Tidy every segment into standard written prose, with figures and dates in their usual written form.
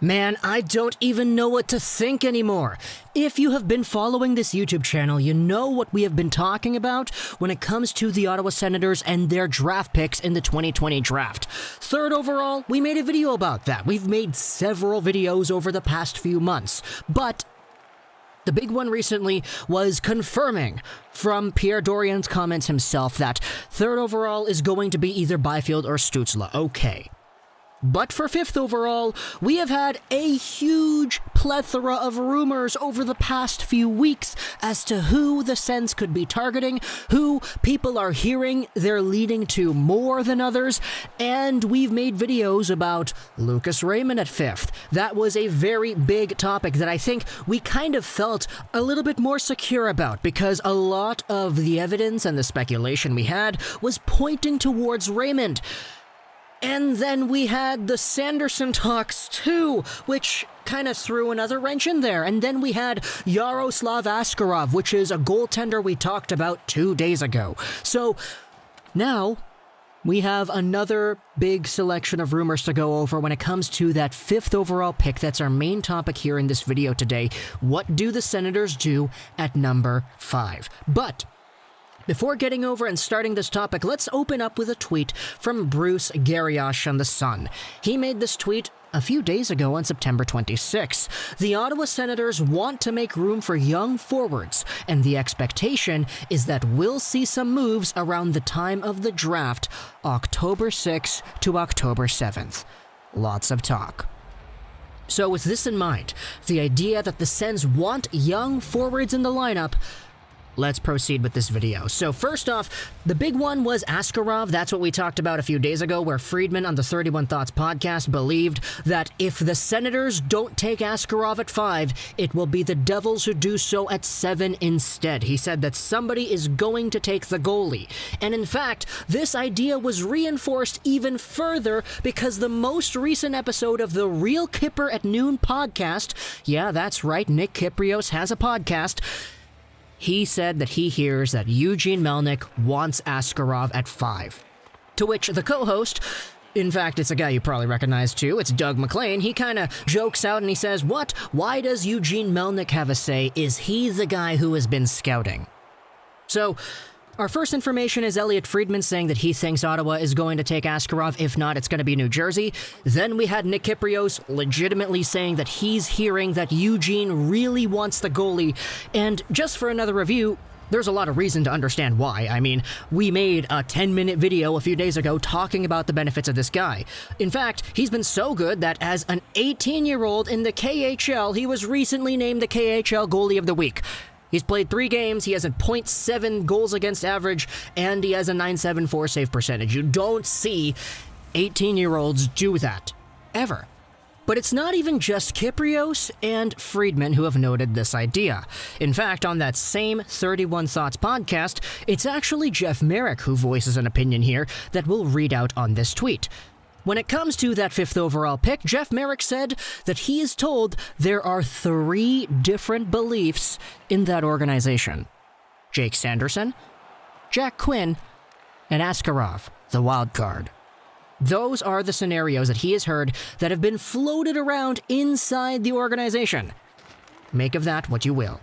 Man, I don't even know what to think anymore. If you have been following this YouTube channel, you know what we have been talking about when it comes to the Ottawa Senators and their draft picks in the 2020 draft. Third overall, we made a video about that. We've made several videos over the past few months, but the big one recently was confirming from Pierre Dorian's comments himself that third overall is going to be either Byfield or Stützle. Okay. But for fifth overall, we have had a huge plethora of rumors over the past few weeks as to who the Sens could be targeting, who people are hearing they're leading to more than others, and we've made videos about Lucas Raymond at fifth. That was a very big topic that I think we kind of felt a little bit more secure about because a lot of the evidence and the speculation we had was pointing towards Raymond. And then we had the Sanderson talks too, which kind of threw another wrench in there. And then we had Yaroslav Askarov, which is a goaltender we talked about 2 days ago. So now we have another big selection of rumors to go over when it comes to that fifth overall pick. That's our main topic here in this video today. What do the Senators do at number 5? But before getting over and starting this topic, let's open up with a tweet from Bruce Garrioch on The Sun. He made this tweet a few days ago on September 26. The Ottawa Senators want to make room for young forwards, and the expectation is that we'll see some moves around the time of the draft, October 6th to October 7th. Lots of talk. So with this in mind, the idea that the Sens want young forwards in the lineup, let's proceed with this video. So first off, the big one was Askarov. That's what we talked about a few days ago, where Friedman on the 31 Thoughts podcast believed that if the Senators don't take Askarov at 5, it will be the Devils who do so at 7 instead. He said that somebody is going to take the goalie. And in fact, this idea was reinforced even further because the most recent episode of the Real Kipper at Noon podcast, yeah, that's right, Nick Kypreos has a podcast, he said that he hears that Eugene Melnyk wants Askarov at 5. To which the co-host, in fact, it's a guy you probably recognize too, it's Doug McLean, he kind of jokes out and he says, "What? Why does Eugene Melnyk have a say? Is he the guy who has been scouting?" So, our first information is Elliotte Friedman saying that he thinks Ottawa is going to take Askarov. If not, it's going to be New Jersey. Then we had Nick Kypreos legitimately saying that he's hearing that Eugene really wants the goalie. And just for another review, there's a lot of reason to understand why. I mean, we made a 10-minute video a few days ago talking about the benefits of this guy. In fact, he's been so good that as an 18-year-old in the KHL, he was recently named the KHL Goalie of the Week. He's played 3 games, he has a .7 goals against average, and he has a .974 save percentage. You don't see 18-year-olds do that, ever. But it's not even just Kypreos and Friedman who have noted this idea. In fact, on that same 31 Thoughts podcast, it's actually Jeff Marek who voices an opinion here that we'll read out on this tweet. When it comes to that fifth overall pick, Jeff Marek said that he is told there are 3 different beliefs in that organization. Jake Sanderson, Jack Quinn, and Askarov, the wild card. Those are the scenarios that he has heard that have been floated around inside the organization. Make of that what you will.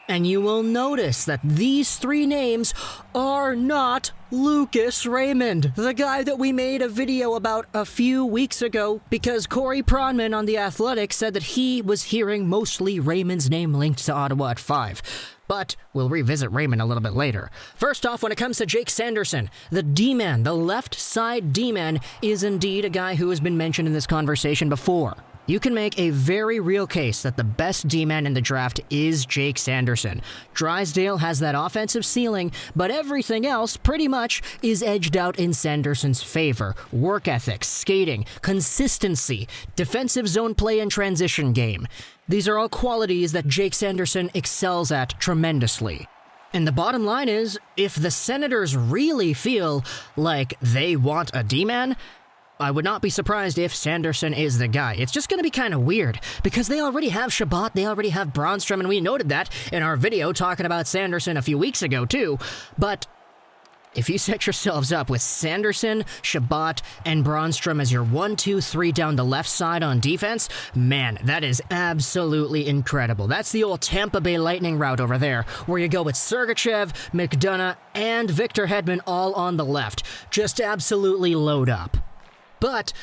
And you will notice that these 3 names are not Lucas Raymond, the guy that we made a video about a few weeks ago because Corey Pronman on The Athletic said that he was hearing mostly Raymond's name linked to Ottawa at 5. But we'll revisit Raymond a little bit later. First off, when it comes to Jake Sanderson, the D-man, the left side D-man, is indeed a guy who has been mentioned in this conversation before. You can make a very real case that the best D-man in the draft is Jake Sanderson. Drysdale has that offensive ceiling, but everything else pretty much is edged out in Sanderson's favor. Work ethic, skating, consistency, defensive zone play and transition game. These are all qualities that Jake Sanderson excels at tremendously. And the bottom line is, if the Senators really feel like they want a D-man, I would not be surprised if Sanderson is the guy. It's just going to be kind of weird, because they already have Shabbat, they already have Bronstrom, and we noted that in our video talking about Sanderson a few weeks ago too. But If you set yourselves up with Sanderson, Shabbat, and Bronstrom as your 1, 2, 3 down the left side on defense, man, that is absolutely incredible. That's the old Tampa Bay Lightning route over there, where you go with Sergachev, McDonough, and Victor Hedman all on the left. Just absolutely load up. But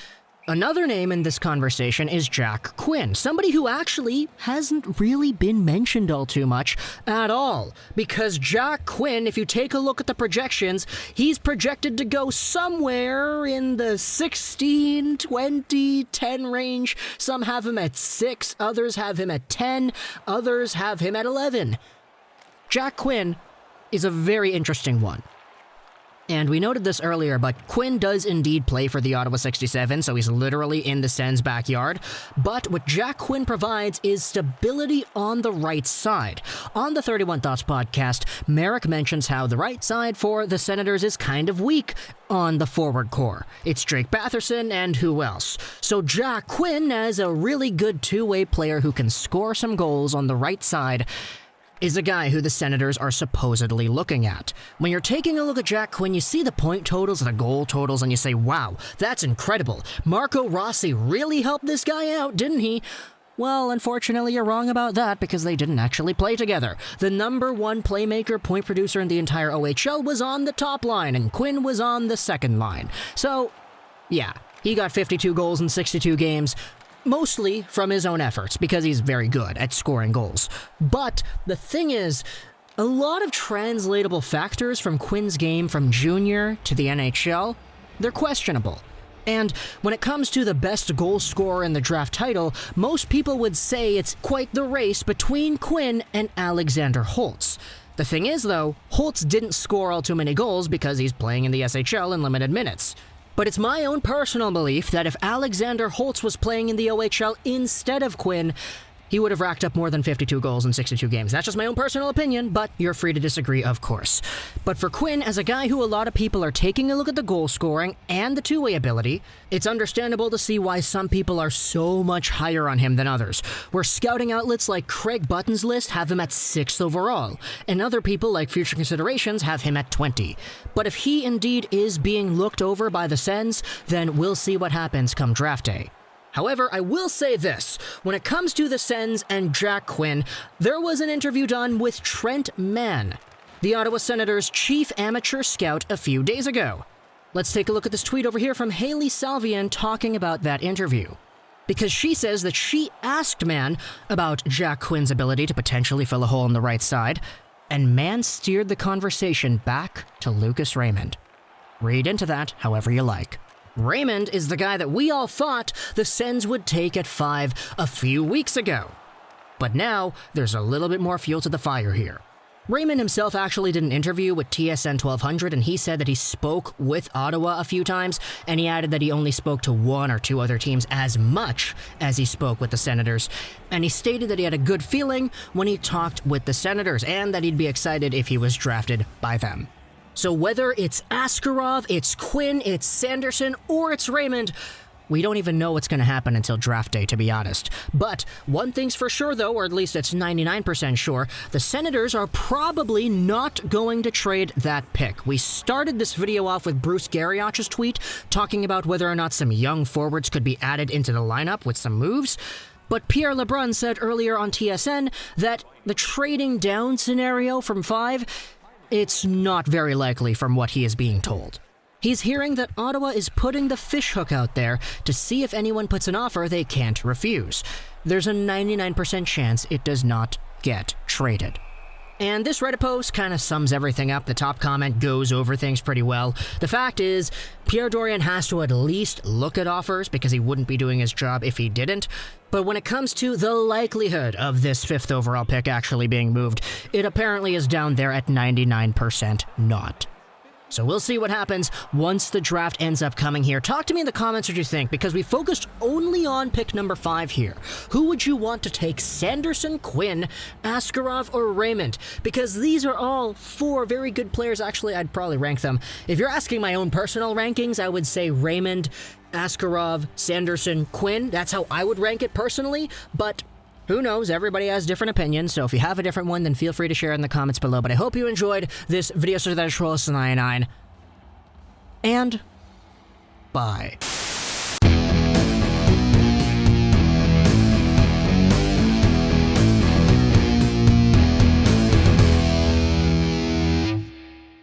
another name in this conversation is Jack Quinn, somebody who actually hasn't really been mentioned all too much at all. Because Jack Quinn, if you take a look at the projections, he's projected to go somewhere in the 16, 20, 10 range. Some have him at 6, others have him at 10, others have him at 11. Jack Quinn is a very interesting one. And we noted this earlier, but Quinn does indeed play for the Ottawa 67, so he's literally in the Sens' backyard. But what Jack Quinn provides is stability on the right side. On the 31 Thoughts podcast, Marek mentions how the right side for the Senators is kind of weak on the forward core. It's Drake Batherson and who else? So Jack Quinn, as a really good two-way player who can score some goals on the right side, is a guy who the Senators are supposedly looking at. When you're taking a look at Jack Quinn, you see the point totals and the goal totals, and you say, wow, that's incredible. Marco Rossi really helped this guy out, didn't he? Well, unfortunately, you're wrong about that because they didn't actually play together. The number one playmaker, point producer in the entire OHL was on the top line, and Quinn was on the second line. So, yeah, he got 52 goals in 62 games, mostly from his own efforts, because he's very good at scoring goals. But the thing is, a lot of translatable factors from Quinn's game from junior to the NHL, they're questionable. And when it comes to the best goal scorer in the draft title, most people would say it's quite the race between Quinn and Alexander Holtz. The thing is, though, Holtz didn't score all too many goals because he's playing in the SHL in limited minutes. But it's my own personal belief that if Alexander Holtz was playing in the OHL instead of Quinn, he would have racked up more than 52 goals in 62 games. That's just my own personal opinion, but you're free to disagree, of course. But for Quinn, as a guy who a lot of people are taking a look at the goal scoring and the two-way ability, it's understandable to see why some people are so much higher on him than others, where scouting outlets like Craig Button's list have him at 6th overall, and other people like Future Considerations have him at 20. But if he indeed is being looked over by the Sens, then we'll see what happens come draft day. However, I will say this, when it comes to the Sens and Jack Quinn, there was an interview done with Trent Mann, the Ottawa Senators' chief amateur scout, a few days ago. Let's take a look at this tweet over here from Haley Salvian talking about that interview. Because she says that she asked Mann about Jack Quinn's ability to potentially fill a hole on the right side, and Mann steered the conversation back to Lucas Raymond. Read into that however you like. Raymond is the guy that we all thought the Sens would take at 5 a few weeks ago. But now, there's a little bit more fuel to the fire here. Raymond himself actually did an interview with TSN 1200, and he said that he spoke with Ottawa a few times, and he added that he only spoke to 1 or 2 other teams as much as he spoke with the Senators. And he stated that he had a good feeling when he talked with the Senators, and that he'd be excited if he was drafted by them. So whether it's Askarov, it's Quinn, it's Sanderson, or it's Raymond, we don't even know what's going to happen until draft day, to be honest. But one thing's for sure, though, or at least it's 99% sure, the Senators are probably not going to trade that pick. We started this video off with Bruce Garrioch's tweet talking about whether or not some young forwards could be added into the lineup with some moves. But Pierre LeBrun said earlier on TSN that the trading down scenario from 5, it's not very likely from what he is being told. He's hearing that Ottawa is putting the fishhook out there to see if anyone puts an offer they can't refuse. There's a 99% chance it does not get traded. And this Reddit post kind of sums everything up. The top comment goes over things pretty well. The fact is, Pierre Dorion has to at least look at offers because he wouldn't be doing his job if he didn't. But when it comes to the likelihood of this 5th overall pick actually being moved, it apparently is down there at 99% not. So we'll see what happens once the draft ends up coming here. Talk to me in the comments what you think, because we focused only on pick number 5 here. Who would you want to take, Sanderson, Quinn, Askarov, or Raymond? Because these are all 4 very good players. Actually, I'd probably rank them. If you're asking my own personal rankings, I would say Raymond, Askarov, Sanderson, Quinn. That's how I would rank it personally, but Who knows? Everybody has different opinions, so if you have a different one, then feel free to share in the comments below. But I hope you enjoyed this video, so that is and bye.